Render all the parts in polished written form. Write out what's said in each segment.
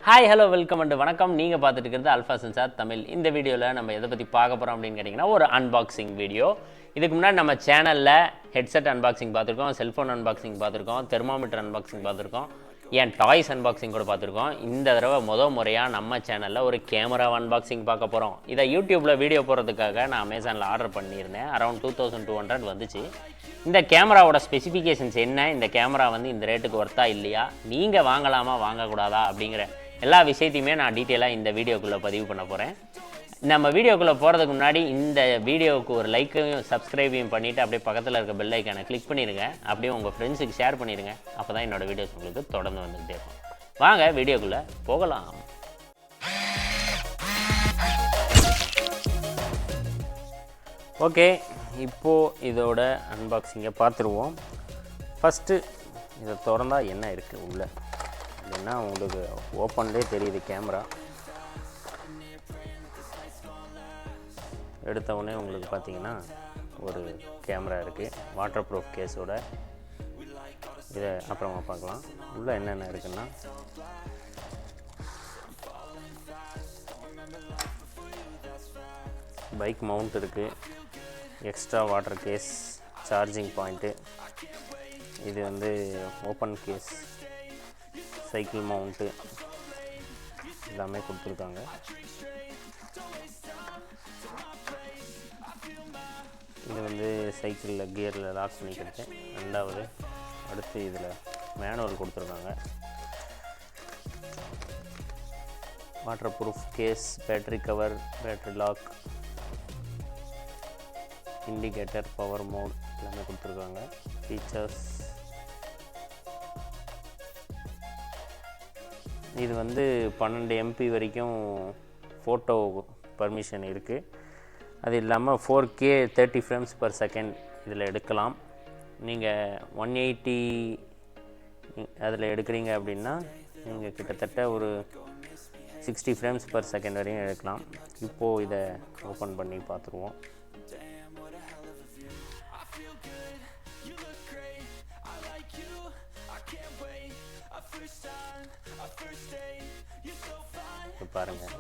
Hi hello welcome and வணக்கம். நீங்கள் பார்த்துட்டு இருக்கிறது அல்ஃபா சென்சார் தமிழ். இந்த வீடியோவில் நம்ம எதை பற்றி பார்க்க போகிறோம் அப்படின்னு கேட்டிங்கன்னா ஒரு அன்பாக்சிங் வீடியோ. இதுக்கு முன்னாடி நம்ம சேனலில் ஹெட்செட் அன்பாக்சிங் பார்த்துருக்கோம், செல்ஃபோன் அன்பாக்சிங் பார்த்துருக்கோம், தெர்மாமீட்டர் அன்பாக்சிங் பார்த்துருக்கோம், ஏன் டாய்ஸ் அன்பாக்சிங் கூட பார்த்துருக்கோம். இந்த தடவை முறையாக நம்ம சேனலில் ஒரு கேமரா அன்பாக்சிங் பார்க்க போகிறோம். இதை யூடியூப்பில் வீடியோ போடுறதுக்காக நான் அமேசானில் ஆர்டர் பண்ணியிருந்தேன். அரௌண்ட் 2200 வந்துச்சு. இந்த கேமராவோட ஸ்பெசிஃபிகேஷன்ஸ் என்ன, இந்த கேமரா இந்த ரேட்டுக்கு ஒர்த்தா இல்லையா, நீங்கள் வாங்கலாமா வாங்கக்கூடாதா அப்படிங்கிற எல்லா விஷயத்தையுமே நான் டீட்டெயிலாக இந்த வீடியோக்குள்ளே பதிவு பண்ண போகிறேன். நம்ம வீடியோக்குள்ளே போகிறதுக்கு முன்னாடி இந்த வீடியோவுக்கு ஒரு லைக்கையும் சப்ஸ்கிரைபையும் பண்ணிவிட்டு அப்படியே பக்கத்தில் இருக்க பெல் ஐக்கானை கிளிக் பண்ணிடுங்க. அப்படியே உங்கள் ஃப்ரெண்ட்ஸுக்கு ஷேர் பண்ணிடுங்க. அப்போ தான் என்னோடய வீடியோஸ் உங்களுக்கு தொடர்ந்து வந்துகிட்டே இருக்கும். வாங்க வீடியோக்குள்ளே போகலாம். ஓகே, இப்போது இதோட அன்பாக்சிங்கை பார்த்துருவோம். ஃபஸ்ட்டு இதை திறந்தா என்ன இருக்குது உள்ளே அப்படின்னா உங்களுக்கு ஓப்பன்லேயே தெரியுது. கேமரா எடுத்தவுடனே உங்களுக்கு பார்த்தீங்கன்னா ஒரு கேமரா இருக்குது, வாட்டர் ப்ரூஃப் கேஸோட. இதை அப்புறமா பார்க்கலாம். உள்ளே என்னென்ன இருக்குன்னா பைக் மவுண்ட் இருக்குது, extra water case, charging point, இது ஓப்பன் கேஸ், சைக்கிள் மவுண்ட்டு எல்லாமே கொடுத்துருக்காங்க. இது சைக்கிளில் கியரில் லாக் பண்ணிக்கிறது. ரெண்டாவது அடுத்து இதில் மேனுவல் கொடுத்துருக்காங்க. Water proof case, battery cover, battery lock, indicator, power mode எல்லாமே கொடுத்துருக்காங்க. ஃபீச்சர்ஸ் இது 12 MP வரைக்கும் ஃபோட்டோ பர்மிஷன் இருக்குது. அது இல்லாமல் 4K 30 frames per second இதில் எடுக்கலாம். நீங்கள் 180 அதில் எடுக்கிறீங்க அப்படின்னா நீங்கள் கிட்டத்தட்ட ஒரு 60 frames per second வரையும் எடுக்கலாம். இப்போது இதை ஓப்பன் பண்ணி பார்த்துருவோம். பாருங்கள்,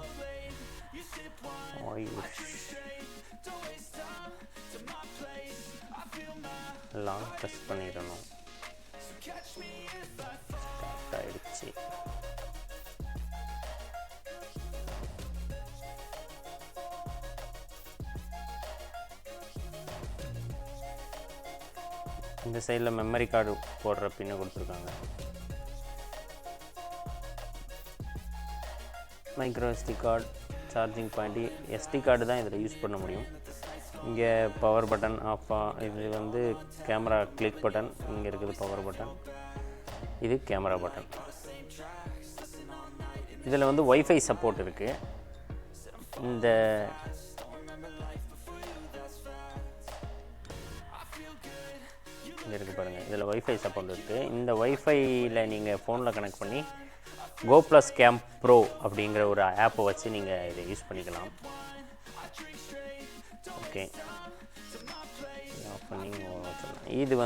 எல்லாம் ப்ரெஸ் பண்ணிடணும். ஸ்டார்ட் ஆகிடுச்சு. இந்த சைடில் மெமரி கார்டு போடுற பின்னை கொடுத்துருக்காங்க. Micro SD card, charging point, SD card தான் இதில் யூஸ் பண்ண முடியும். இங்கே பவர் பட்டன் ஆஃபா, இது கேமரா கிளிக் பட்டன், இங்கே இருக்குது பவர் பட்டன், இது கேமரா பட்டன். இதில் வைஃபை சப்போர்ட் இருக்குது. இந்த இங்கே இருக்குது பாருங்கள், இதில் வைஃபை சப்போர்ட் இருக்குது. இந்த வைஃபையில் நீங்கள் ஃபோனில் கனெக்ட் பண்ணி கோ ப்ளஸ் கேம் ப்ரோ அப்படிங்கிற ஒரு ஆப்பை வச்சு நீங்கள் இதை யூஸ் பண்ணிக்கலாம். ஓகே, ஆஃப் பண்ணி இது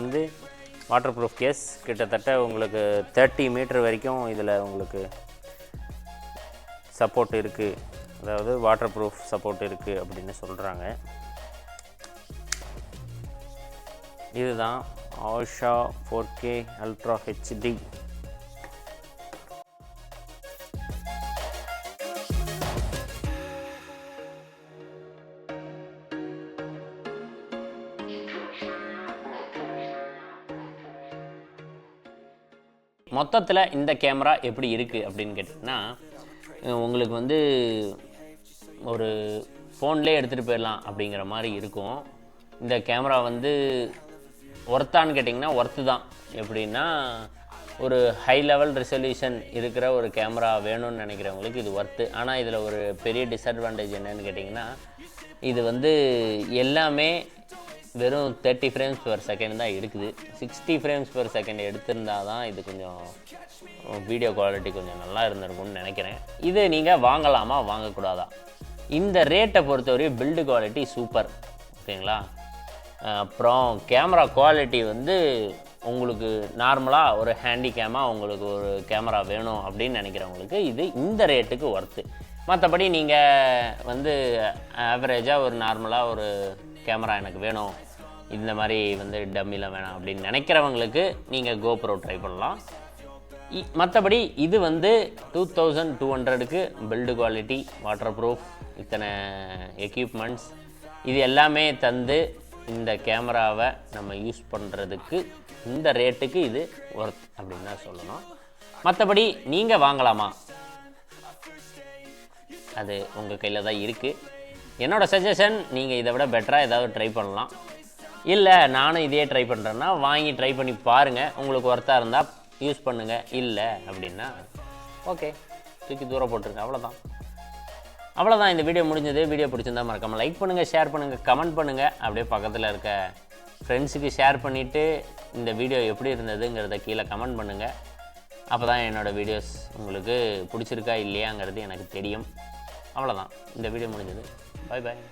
வாட்டர் ப்ரூஃப் கேஸ். கிட்டத்தட்ட உங்களுக்கு 30 மீட்டர் வரைக்கும் இதில் உங்களுக்கு சப்போர்ட் இருக்குது, அதாவது வாட்டர் ப்ரூஃப் சப்போர்ட் இருக்குது அப்படின்னு சொல்கிறாங்க. இதுதான் Ausha 4K Ultra HD. மொத்தத்தில் இந்த கேமரா எப்படி இருக்குது அப்படின்னு கேட்டிங்கன்னா, உங்களுக்கு ஒரு ஃபோன்லேயே எடுத்துகிட்டு போயிடலாம் அப்படிங்கிற மாதிரி இருக்கும். இந்த கேமரா ஒர்த்தான்னு கேட்டிங்கன்னா ஒர்த்து தான். எப்படின்னா ஒரு ஹை லெவல் ரெசல்யூஷன் இருக்கிற ஒரு கேமரா வேணும்னு நினைக்கிறவங்களுக்கு இது ஒர்த்து. ஆனால் இதில் ஒரு பெரிய டிஸ்அட்வான்டேஜ் என்னன்னு கேட்டிங்கன்னா, இது எல்லாமே வெறும் 30 frames per second தான் எடுக்குது. 60 frames per second எடுத்திருந்தால் தான் இது கொஞ்சம் வீடியோ குவாலிட்டி கொஞ்சம் நல்லா இருந்திருக்கும்னு நினைக்கிறேன். இது நீங்கள் வாங்கலாமா வாங்கக்கூடாதா? இந்த ரேட்டை பொறுத்தவரையும் பில்டு குவாலிட்டி சூப்பர், ஓகேங்களா. அப்புறம் கேமரா குவாலிட்டி உங்களுக்கு நார்மலாக ஒரு ஹேண்டி கேமாக உங்களுக்கு ஒரு கேமரா வேணும் அப்படின்னு நினைக்கிறவங்களுக்கு இது இந்த ரேட்டுக்கு ஒர்த்து. மற்றபடி நீங்கள் வந்து ஆவரேஜாக ஒரு நார்மலாக ஒரு கேமரா எனக்கு வேணும், இந்த மாதிரி வந்து டம்மியில் வேணாம் அப்படின்னு நினைக்கிறவங்களுக்கு நீங்கள் கோப்ரோ ட்ரை பண்ணலாம். மற்றபடி இது வந்து 2200க்கு பில்டு குவாலிட்டி, வாட்டர் ப்ரூஃப், இத்தனை எக்யூப்மெண்ட்ஸ் இது எல்லாமே தந்து இந்த கேமராவை நம்ம யூஸ் பண்ணுறதுக்கு இந்த ரேட்டுக்கு இது ஒர்த் அப்படின்னு தான் சொல்லணும். மற்றபடி நீங்கள் வாங்கலாமா, அது உங்கள் கையில் தான் இருக்குது. என்னோடய சஜஷன், நீங்கள் இதை விட பெட்டராக ஏதாவது ட்ரை பண்ணலாம். இல்லை நானும் இதே ட்ரை பண்ணுறேன்னா வாங்கி ட்ரை பண்ணி பாருங்கள், உங்களுக்கு ஒர்த்தாக இருந்தால் யூஸ் பண்ணுங்கள், இல்லை அப்படின்னா ஓகே தூக்கி தூரம் போட்டுருங்க. அவ்வளோதான் இந்த வீடியோ முடிஞ்சது. வீடியோ பிடிச்சிருந்தா மறக்காமல் லைக் பண்ணுங்கள், ஷேர் பண்ணுங்கள், கமெண்ட் பண்ணுங்கள். அப்படியே பக்கத்தில் இருக்க ஃப்ரெண்ட்ஸுக்கு ஷேர் பண்ணிவிட்டு இந்த வீடியோ எப்படி இருந்ததுங்கிறத கீழே கமெண்ட் பண்ணுங்கள். அப்போ தான் என்னோடய வீடியோஸ் உங்களுக்கு பிடிச்சிருக்கா இல்லையாங்கிறது எனக்கு தெரியும். அவ்வளோதான் இந்த வீடியோ முடிஞ்சது. பாய் பாய்.